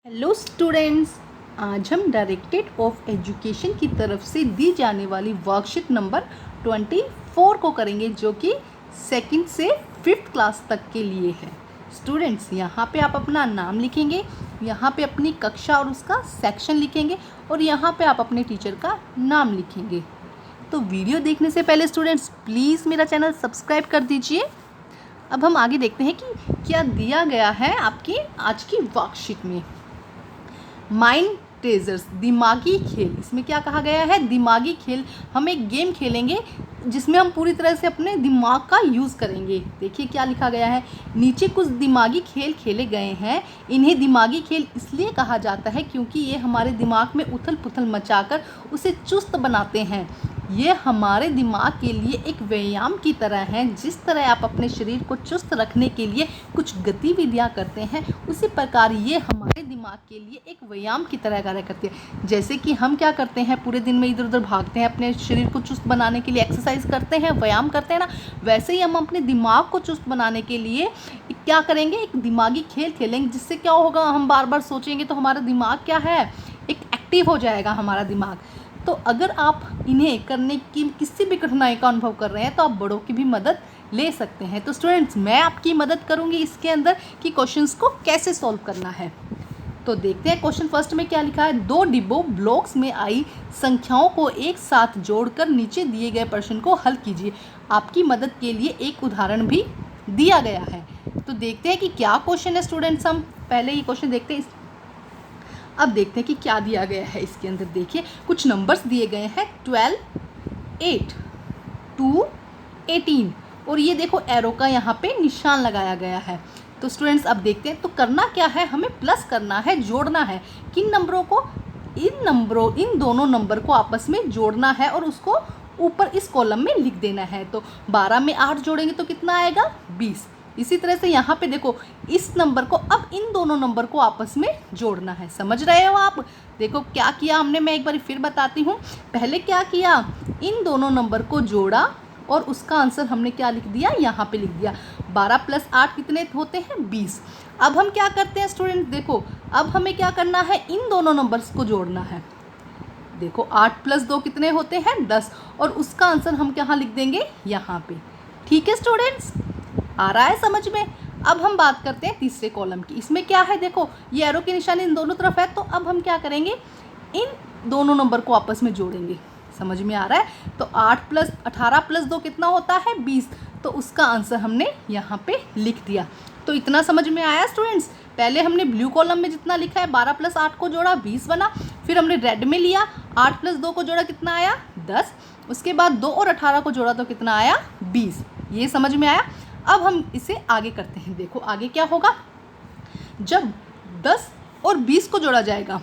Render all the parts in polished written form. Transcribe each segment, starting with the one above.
Hello students, आज हम directorate of education की तरफ से दी जाने वाली वर्कशीट नंबर 24 को करेंगे, जो कि सेकंड से 5th क्लास तक के लिए है। स्टूडेंट्स, यहाँ पे आप अपना नाम लिखेंगे, यहाँ पे अपनी कक्षा और उसका सेक्शन लिखेंगे और यहाँ पे आप अपने टीचर का नाम लिखेंगे। तो वीडियो देखने से पहले स्टूडेंट्स प्लीज़ मेरा चैनल सब्सक्राइब कर दीजिए। अब हम आगे देखते हैं कि क्या दिया गया है आपकी आज की वर्कशीट में। माइंड ट्रेजर्स, दिमागी खेल। इसमें क्या कहा गया है? दिमागी खेल। हम एक गेम खेलेंगे जिसमें हम पूरी तरह से अपने दिमाग का यूज़ करेंगे। देखिए क्या लिखा गया है, नीचे कुछ दिमागी खेल खेले गए हैं। इन्हें दिमागी खेल इसलिए कहा जाता है क्योंकि ये हमारे दिमाग में उथल पुथल मचाकर उसे चुस्त बनाते हैं। ये हमारे दिमाग के लिए एक व्यायाम की तरह है। जिस तरह आप अपने शरीर को चुस्त रखने के लिए कुछ गतिविधियां करते हैं, उसी प्रकार ये हमारे दिमाग के लिए एक व्यायाम की तरह कार्य करती है। जैसे कि हम क्या करते हैं, पूरे दिन में इधर उधर भागते हैं, अपने शरीर को चुस्त बनाने के लिए एक्सरसाइज करते हैं, व्यायाम करते हैं ना, वैसे ही हम अपने दिमाग को चुस्त बनाने के लिए क्या करेंगे, एक दिमागी खेल खेलेंगे। जिससे क्या होगा, हम बार बार सोचेंगे तो हमारा दिमाग क्या है, एक एक्टिव हो जाएगा हमारा दिमाग। तो अगर आप इन्हें करने की किसी भी कठिनाई का अनुभव कर रहे हैं तो आप बड़ों की भी मदद ले सकते हैं। तो स्टूडेंट्स, मैं आपकी मदद करूंगी इसके अंदर कि क्वेश्चंस को कैसे सॉल्व करना है। तो देखते हैं क्वेश्चन फर्स्ट में क्या लिखा है। दो डिब्बों ब्लॉक्स में आई संख्याओं को एक साथ जोड़कर नीचे दिए गए प्रश्न को हल कीजिए। आपकी मदद के लिए एक उदाहरण भी दिया गया है। तो देखते हैं कि क्या क्वेश्चन है स्टूडेंट्स। हम पहले ये क्वेश्चन देखते हैं, अब देखते हैं कि क्या दिया गया है इसके अंदर। देखिए कुछ नंबर्स दिए गए हैं, 12, 8, 2, 18 और ये देखो एरो का यहाँ पे निशान लगाया गया है। तो स्टूडेंट्स अब देखते हैं, तो करना क्या है, हमें प्लस करना है, जोड़ना है। किन नंबरों को? इन दोनों नंबर को आपस में जोड़ना है और उसको ऊपर इस कॉलम में लिख देना है। तो 12 में 8 जोड़ेंगे तो कितना आएगा? 20। इसी तरह से यहाँ पे देखो, इस नंबर को अब इन दोनों नंबर को आपस में जोड़ना है। समझ रहे हो आप? देखो क्या किया हमने, मैं एक बार फिर बताती हूँ। पहले क्या किया, इन दोनों नंबर को जोड़ा और उसका आंसर हमने क्या लिख दिया, यहाँ पे लिख दिया। 12 + 8 कितने होते हैं? 20। अब हम क्या करते हैं स्टूडेंट, देखो अब हमें क्या करना है, इन दोनों नंबर्स को जोड़ना है। देखो 8 + 2 कितने होते हैं? 10 और उसका आंसर हम कहाँ लिख देंगे? यहाँ पे। ठीक है स्टूडेंट्स, आ रहा है समझ में? अब हम बात करते हैं तीसरे कॉलम की। इसमें क्या है, देखो ये एरो की निशानी इन दोनों तरफ है। तो अब हम क्या करेंगे, इन दोनों नंबर को आपस में जोड़ेंगे। समझ में आ रहा है? तो 18 + 2 कितना होता है? 20। तो उसका आंसर हमने यहाँ पे लिख दिया। तो इतना समझ में आया स्टूडेंट्स? पहले हमने ब्लू कॉलम में जितना लिखा है 12 + 8 को जोड़ा, 20 बना। फिर हमने रेड में लिया, 8 + 2 को जोड़ा, कितना आया? 10। उसके बाद 2 और 18 को जोड़ा तो कितना आया? 20। ये समझ में आया? अब हम इसे आगे करते हैं। देखो आगे क्या होगा, जब 10 और 20 को जोड़ा जाएगा,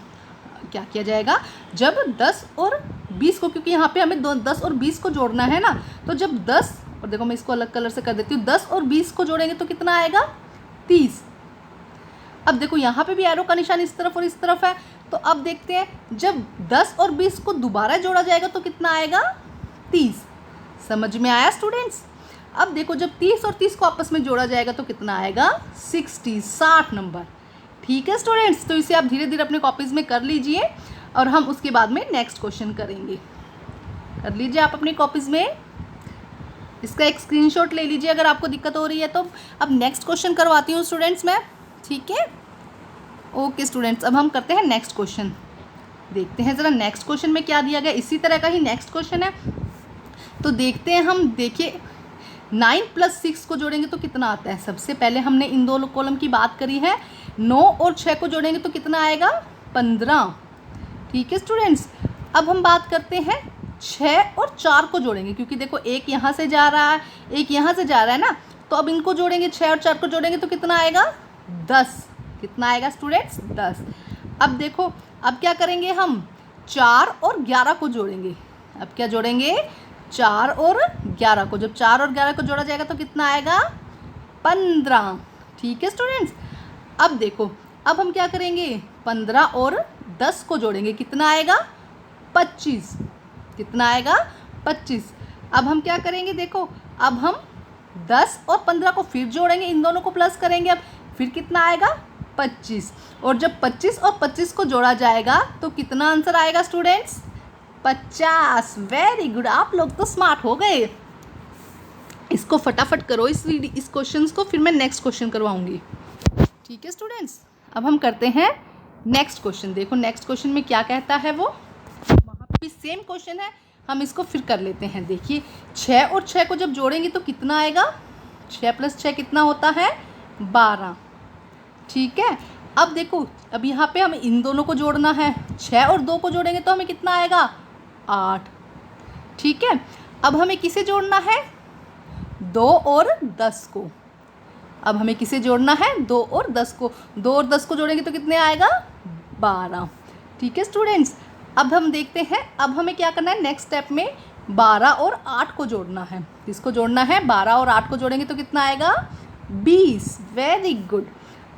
क्या किया जाएगा, जब 10 और 20 को, क्योंकि यहाँ पे हमें 10 और 20 को जोड़ना है ना, तो जब 10 और देखो मैं इसको अलग कलर से कर देती हूँ, 10 और 20 को जोड़ेंगे तो कितना आएगा? 30। अब देखो यहाँ पे भी एरो का निशान इस तरफ और इस तरफ है। तो अब देखते हैं, जब 10 और 20 को दोबारा जोड़ा जाएगा तो कितना आएगा? 30। समझ में आया स्टूडेंट्स? अब देखो जब 30 और 30 को आपस में जोड़ा जाएगा तो कितना आएगा? 60 नंबर। ठीक है स्टूडेंट्स, तो इसे आप धीरे धीरे अपने कॉपीज़ में कर लीजिए और हम उसके बाद में नेक्स्ट क्वेश्चन करेंगे। कर लीजिए आप अपनी कॉपीज़ में, इसका एक स्क्रीनशॉट ले लीजिए अगर आपको दिक्कत हो रही है तो। अब नेक्स्ट क्वेश्चन करवाती हूँ स्टूडेंट्स मैं, ठीक है? ओके स्टूडेंट्स, अब हम करते हैं नेक्स्ट क्वेश्चन। देखते हैं ज़रा नेक्स्ट क्वेश्चन में क्या दिया गया। इसी तरह का ही नेक्स्ट क्वेश्चन है, तो देखते हैं हम। देखिए 9 + 6 को जोड़ेंगे तो कितना आता है। सबसे पहले हमने इन दो कॉलम की बात करी है। 9 और 6 को जोड़ेंगे तो कितना आएगा? 15। ठीक है स्टूडेंट्स, अब हम बात करते हैं 6 और 4 को जोड़ेंगे, क्योंकि देखो एक यहाँ से जा रहा है, एक यहाँ से जा रहा है ना, तो अब इनको जोड़ेंगे, 6 और 4 को जोड़ेंगे तो कितना आएगा? 10। कितना आएगा स्टूडेंट्स? 10। अब देखो अब क्या करेंगे हम, 4 और 11 को जोड़ेंगे। अब क्या जोड़ेंगे? 4 और 11 को। जब 4 और 11 को जोड़ा जाएगा तो कितना आएगा? 15। ठीक है स्टूडेंट्स, अब देखो अब हम क्या करेंगे, 15 और 10 को जोड़ेंगे, कितना आएगा? 25। कितना आएगा? 25। अब हम क्या करेंगे, देखो अब हम 10 और 15 को फिर जोड़ेंगे, इन दोनों को प्लस करेंगे। अब फिर कितना आएगा? 25। और जब 25 और 25 को जोड़ा जाएगा तो कितना आंसर आएगा स्टूडेंट्स? 50। वेरी गुड, आप लोग तो स्मार्ट हो गए। इसको फटाफट करो इस क्वेश्चन को, फिर मैं नेक्स्ट क्वेश्चन करवाऊंगी। ठीक है स्टूडेंट्स, अब हम करते हैं नेक्स्ट क्वेश्चन। देखो नेक्स्ट क्वेश्चन में क्या कहता है, वो वहाँ भी सेम क्वेश्चन है, हम इसको फिर कर लेते हैं। देखिए 6 और 6 को जब जोड़ेंगे तो कितना आएगा? 6 + 6 कितना होता है? 12। ठीक है, अब देखो अब यहाँ पे हमें इन दोनों को जोड़ना है। 6 और 2 को जोड़ेंगे तो हमें कितना आएगा? 8। ठीक है, अब हमें किसे जोड़ना है? 2 और 10 को। अब हमें किसे जोड़ना है? 2 और 10 को। 2 और 10 को जोड़ेंगे तो कितने आएगा? 12। ठीक है स्टूडेंट्स, अब हम देखते हैं अब हमें क्या करना है नेक्स्ट स्टेप में। 12 और 8 को जोड़ना है। किसको जोड़ना है? 12 और 8 को जोड़ेंगे तो कितना आएगा? 20। Very good.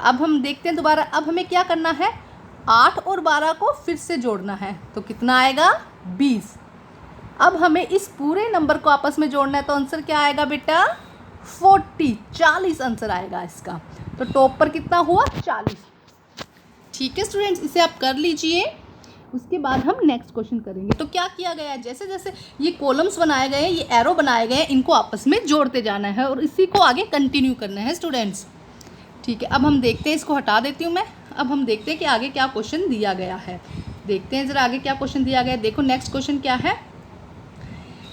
अब हम देखते हैं दोबारा, अब हमें क्या करना है? 8 और 12 को फिर से जोड़ना है तो कितना आएगा? 20। अब हमें इस पूरे नंबर को आपस में जोड़ना है तो आंसर क्या आएगा बेटा? 40। 40 आंसर आएगा इसका। तो टॉप पर कितना हुआ? 40। ठीक है स्टूडेंट्स, इसे आप कर लीजिए। उसके बाद हम नेक्स्ट क्वेश्चन करेंगे। तो क्या किया गया है, जैसे जैसे ये कॉलम्स बनाए गए हैं, ये एरो बनाए गए हैं, इनको आपस में जोड़ते जाना है और इसी को आगे कंटिन्यू करना है स्टूडेंट्स। ठीक है, अब हम देखते हैं, इसको हटा देती हूँ मैं। अब हम देखते हैं कि आगे क्या क्वेश्चन दिया गया है। देखते हैं ज़रा आगे क्या क्वेश्चन दिया गया है। देखो नेक्स्ट क्वेश्चन क्या है।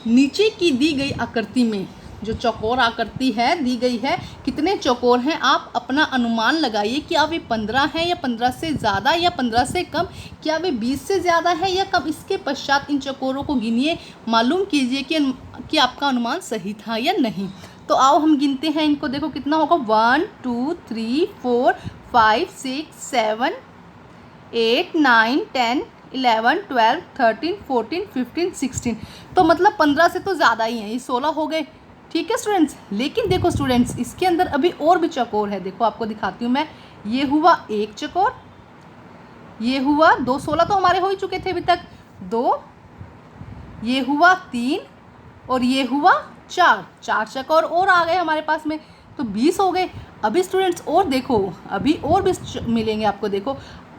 नीचे की दी गई आकृति में जो चौकोर आकृति है दी गई है, कितने चौकोर हैं? आप अपना अनुमान लगाइए। क्या वे 15 हैं या 15 से ज़्यादा या 15 से कम? क्या वे 20 से ज़्यादा है या कम? इसके पश्चात इन चौकोरों को गिनिए, मालूम कीजिए कि आपका अनुमान सही था या नहीं। तो आओ हम गिनते हैं इनको। देखो कितना होगा? 1 2 3 4 5 6 7 8 9 10 11 12 13 14 15 16। तो मतलब 15 से तो ज़्यादा ही हैं, ये 16 हो गए। ठीक है स्टूडेंट्स, लेकिन देखो स्टूडेंट्स इसके अंदर अभी और भी चौकोर है। देखो आपको दिखाती हूँ मैं। ये हुआ 1 चौकोर, ये हुआ 2, 16 तो हमारे हो ही चुके थे अभी तक। 2, ये हुआ 3 और ये हुआ 4। 4 चौकोर और आ गए हमारे पास में, तो 20 हो गए। अभी स्टूडेंट्स और देखो, अभी और भी मिलेंगे आपको। देखो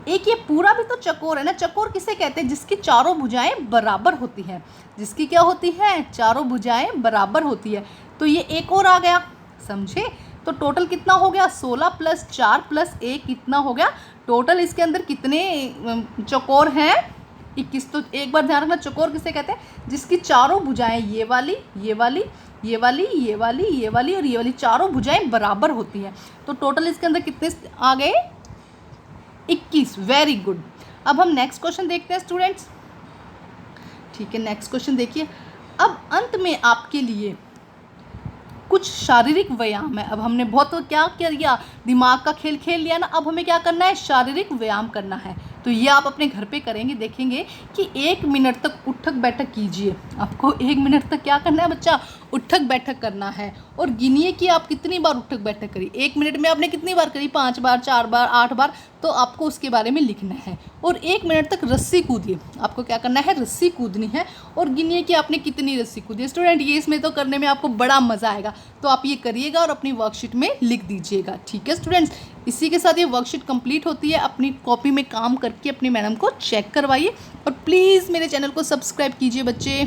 एक ये पूरा भी तो चौकोर है ना। चौकोर किसे कहते हैं? जिसकी चारों भुजाएं बराबर होती हैं। जिसकी क्या होती हैं? चारों भुजाएं बराबर होती है। तो ये एक और आ गया, समझे? तो टोटल कितना हो गया? 16 + 4 + 1 कितना हो गया? टोटल इसके अंदर कितने चौकोर हैं? 21। तो एक बार ध्यान रखना, चौकोर किसे कहते हैं? जिसकी चारों भुजाएं, ये वाली, ये वाली, ये वाली, ये वाली, ये वाली और ये वाली, चारों भुजाएं बराबर होती हैं। तो टोटल इसके अंदर कितने आ गए? 21। Very good. अब हम नेक्स्ट क्वेश्चन देखते हैं स्टूडेंट्स। ठीक है, नेक्स्ट क्वेश्चन देखिए। अब अंत में आपके लिए कुछ शारीरिक व्यायाम है। अब हमने बहुत क्या किया, दिमाग का खेल खेल लिया ना। अब हमें क्या करना है? शारीरिक व्यायाम करना है। तो ये आप अपने घर पे करेंगे, देखेंगे कि 1 मिनट तक उठक बैठक कीजिए। आपको 1 मिनट तक क्या करना है बच्चा? उठक बैठक करना है। और गिनिए कि आप कितनी बार उठक बैठक करी। 1 मिनट में आपने कितनी बार करी? 5 बार, 4 बार, 8 बार। तो आपको उसके बारे में लिखना है। और 1 मिनट तक रस्सी कूदिए। आपको क्या करना है? रस्सी कूदनी है। और गिनिए कि आपने कितनी रस्सी कूदी। स्टूडेंट ये इसमें तो करने में आपको बड़ा मज़ा आएगा। तो आप ये करिएगा और अपनी वर्कशीट में लिख दीजिएगा। ठीक है स्टूडेंट्स, इसी के साथ ये वर्कशीट कंप्लीट होती है। अपनी कॉपी में काम करके अपनी मैडम को चेक करवाइए और प्लीज़ मेरे चैनल को सब्सक्राइब कीजिए बच्चे।